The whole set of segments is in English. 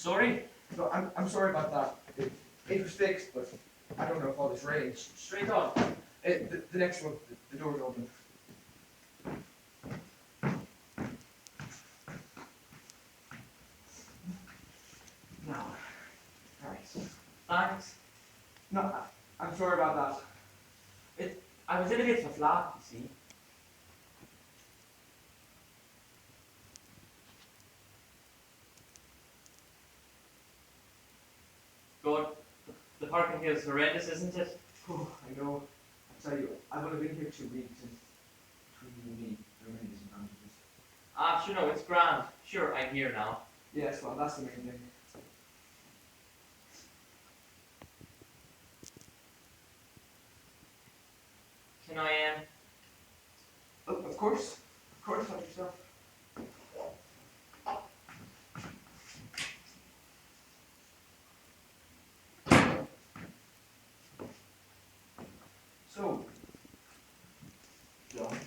Sorry? No, I'm sorry about that. It was fixed, but I don't know if all this rain. Straight on. The next one, the door's open. Now, alright. Thanks. No, I'm sorry about that. I was in a bit of a flat, you see. God, the parking here is horrendous, isn't it? Oh, I know. I tell you, I've only been here 2 weeks, and between you and me, there are many disadvantages. Sure, no, it's grand. Sure, I'm here now. Yes, well, that's the main thing. Can I, Oh, of course, help yourself. So, John,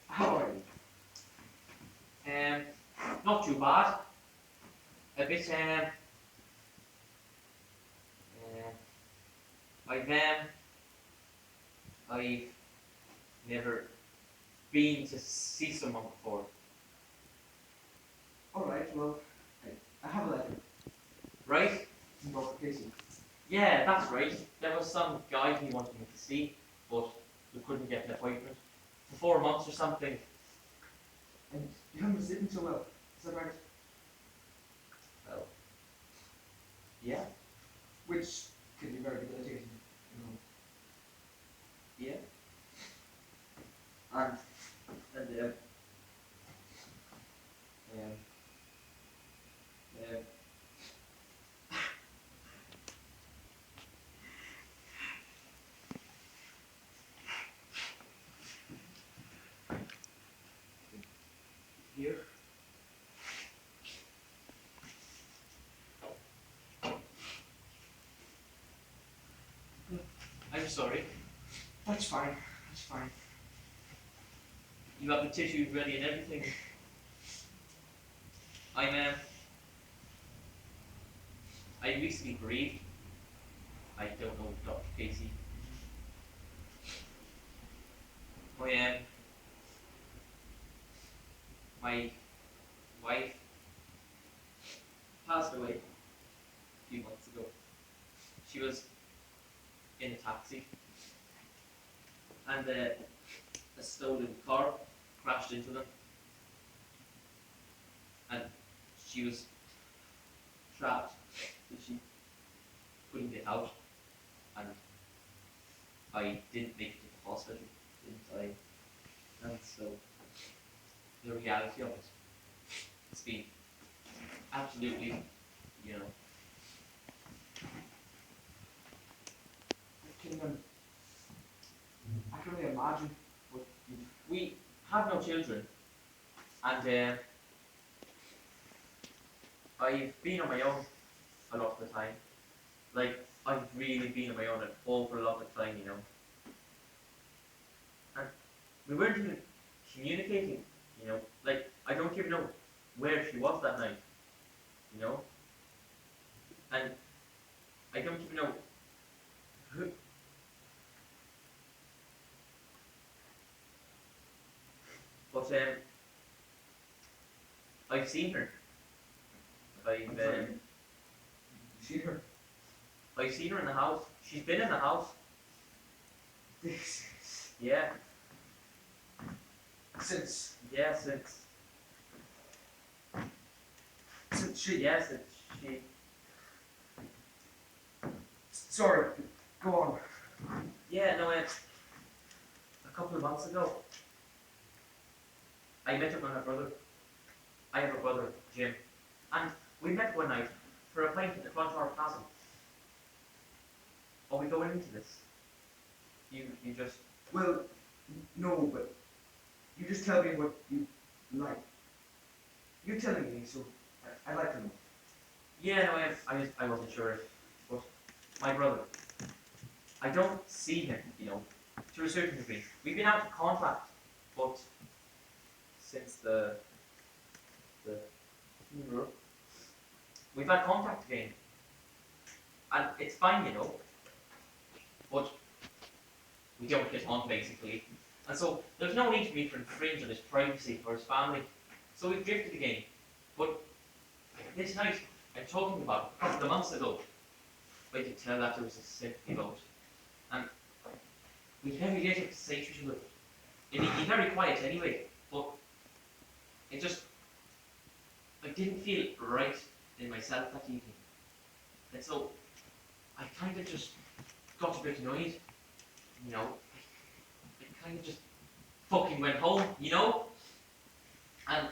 how are you? not too bad. A bit, I've never been to see someone before. Alright, well, I have a letter Right? from Dr. Casey. Yeah, that's right. There was some guy he wanted me to see, but we couldn't get an appointment. For 4 months or something. And you haven't been sleeping so well, is that right? Well, yeah. Which can be very debilitating, you know. Yeah. And And, here. I'm sorry. that's fine, that's fine. You have the tissues ready and everything. I recently bereaved. I don't know Dr. Casey. My wife passed away a few months ago. She was in a taxi, and a stolen car crashed into them, and she was trapped. She couldn't get out, and I didn't make it to the hospital, didn't I? And so the reality of it, it's been absolutely, you know. I can only imagine what you. We have no children, and I've been on my own a lot of the time. Like, I've really been on my own an awful lot of the time, you know. And we weren't even communicating, you know. Like, I don't even know where she was that night, you know. And I don't even know who. But I've seen her. You see her? I've seen her in the house. She's been in the house. This Yeah, since yeah, since she. yeah, since she. Sorry, go on. Yeah, no, a couple of months ago, I met up with my brother. I have a brother, Jim, and we met one night for a pint at front of our castle. Are we going into this? You just. Well, no, but you just tell me what you like. You're telling me, so I'd like to know. Yeah, no, I wasn't sure, but my brother, I don't see him, you know, to a certain degree. We've been out of contact, but since the funeral, we've had contact again, and it's fine, you know, but we don't get on basically. And so there's no need for me to infringe on his privacy or his family. So we've drifted again. But this night, I'm talking about a couple of months ago. I could tell that there was a sympathy about. And we very little to say to each other. It'd be very quiet anyway, but it just, I didn't feel right in myself that evening. And so I kind of just got a bit annoyed, you know. I kind of just fucking went home, you know. And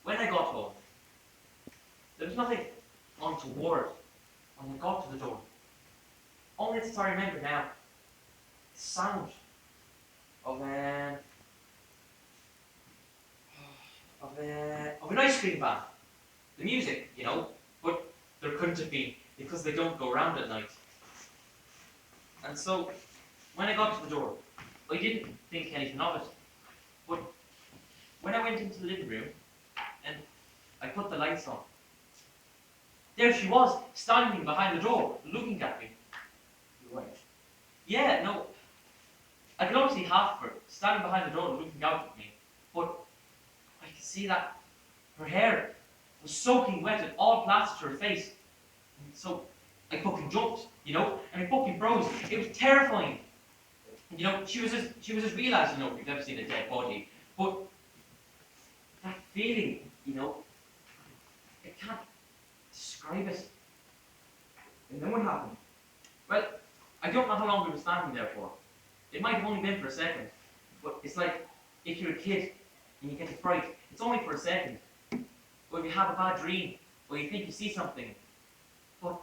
when I got home, there was nothing untoward when I got to the door. Only that I remember now, the sound of an ice cream van. The music, you know, but there couldn't have been because they don't go around at night. And so, when I got to the door, I didn't think anything of it. But when I went into the living room and I put the lights on, there she was, standing behind the door, looking at me. Your wife. Yeah, no, I could only see half of her, standing behind the door, looking out at me. But I could see that her hair was soaking wet and all plastered to her face. And so I fucking jumped, you know, and I fucking froze. It was terrifying. You know, she was as real as, you know, if you've ever seen a dead body. But that feeling, you know, I can't describe it. And then what happened? Well, I don't know how long we were standing there for. It might have only been for a second. But it's like if you're a kid and you get a fright, it's only for a second. Or if you have a bad dream, or you think you see something. But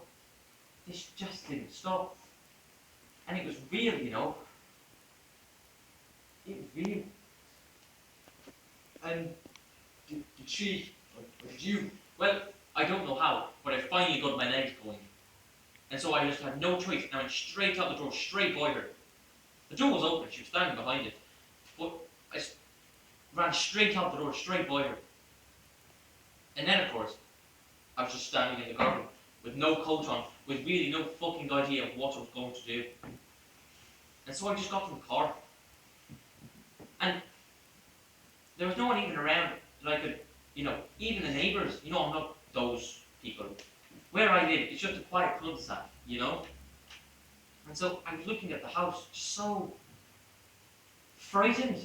this just didn't stop. And it was real, you know. It was real. And did she, or did you? Well, I don't know how, but I finally got my legs going. And so I just had no choice, and I went straight out the door, straight by her. The door was open, she was standing behind it. But I ran straight out the door, straight by her. And then, of course, I was just standing in the garden, with no coat on, with really no fucking idea of what I was going to do. And so I just got in the car. And there was no one even around that I could, you know, even the neighbours, you know, I'm not those people. Where I live, it's just a quiet cul-de-sac, you know? And so I was looking at the house, so frightened,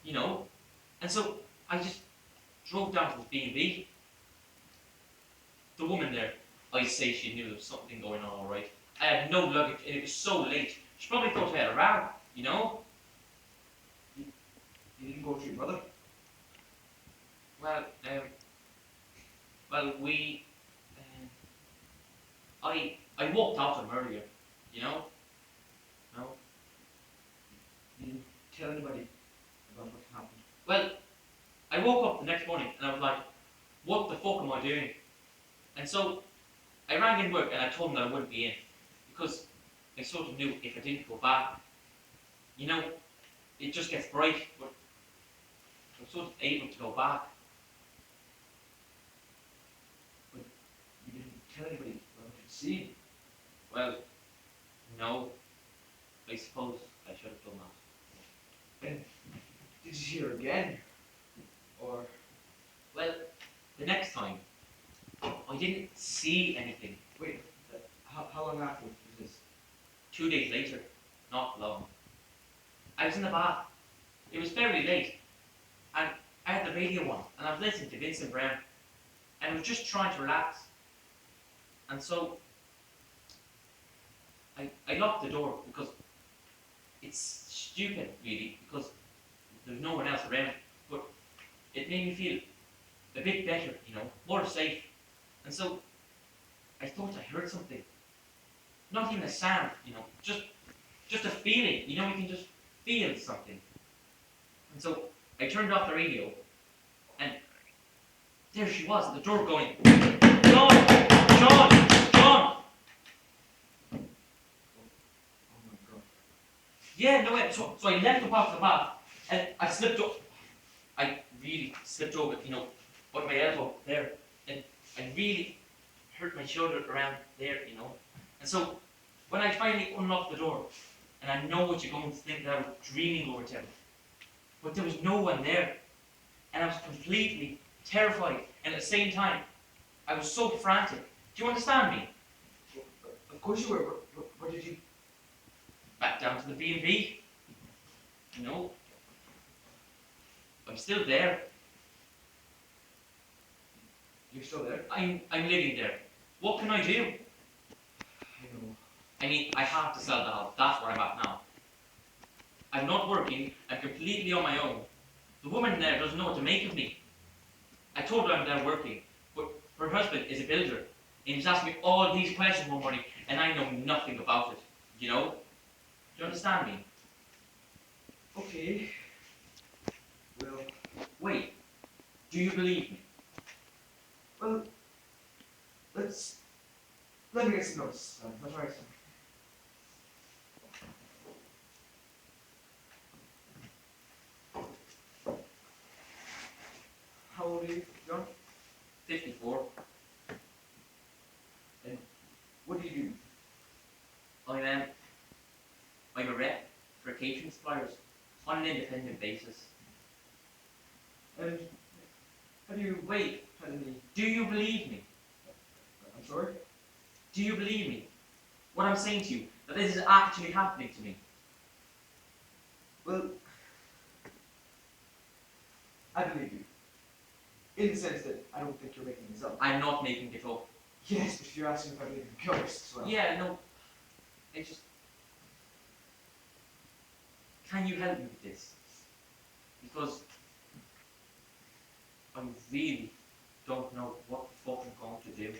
you know? And so I just drove down to the B&B. The woman there, I say she knew there was something going on alright. I had no luggage, and it was so late. She probably thought I had a row, you know? You didn't go to your brother? Well, we, I walked out of them earlier, you know? No? You didn't tell anybody about what happened? Well, I woke up the next morning and I was like, what the fuck am I doing? And so I rang in work and I told them that I wouldn't be in because I sort of knew if I didn't go back, you know, it just gets bright, but I was sort of able to go back. But you didn't tell anybody about what you'd seen? Well, no, I suppose I should have done that. And did you see her again? Or? Well, the next time, I didn't see anything. Wait, how long after was this? 2 days later, not long. I was in the bath. It was very late, and I had the radio on, and I was listening to Vincent Brown, and I was just trying to relax. And so, I locked the door because it's stupid, really, because there's no one else around. But it made me feel a bit better, you know, more safe. And so, I thought I heard something. Not even a sound, you know, just a feeling. You know, you can just feel something. And so, I turned off the radio, and there she was at the door going, John! John! John! Oh my god. Yeah, no way. So I left up off the bath, and I slipped up. I really slipped over, you know, on my elbow there, and I really hurt my shoulder around there, you know. And so when I finally unlocked the door, and I know what you're going to think that I was dreaming over time, but there was no one there, and I was completely terrified. And at the same time, I was so frantic. Do you understand me? Of course you were. What did you? Back down to the B&B. You know, I'm still there. You're still there. I'm living there. What can I do? I know. I mean, I have to sell the house. That's where I'm at now. I'm not working. I'm completely on my own. The woman there doesn't know what to make of me. I told her I'm there working, but her husband is a builder, and he was asking me all these questions one morning, and I know nothing about it. You know? Do you understand me? Okay. Well. Wait. Do you believe me? Well. Let me get some notes. That's right. How old are you, John? 54. And what do you do? I'm a rep for catering suppliers on an independent basis. And how do you Wait. had any? Do you believe me? I'm sorry. Do you believe me? What I'm saying to you, that this is actually happening to me. Well, I believe you. In the sense that I don't think you're making this up. I'm not making it up. Yes, but you're asking if I believe in ghosts. Well. Yeah, no. I just. Can you help me with this? Because I really don't know what the fuck I'm going to do.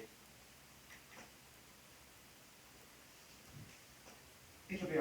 It'll be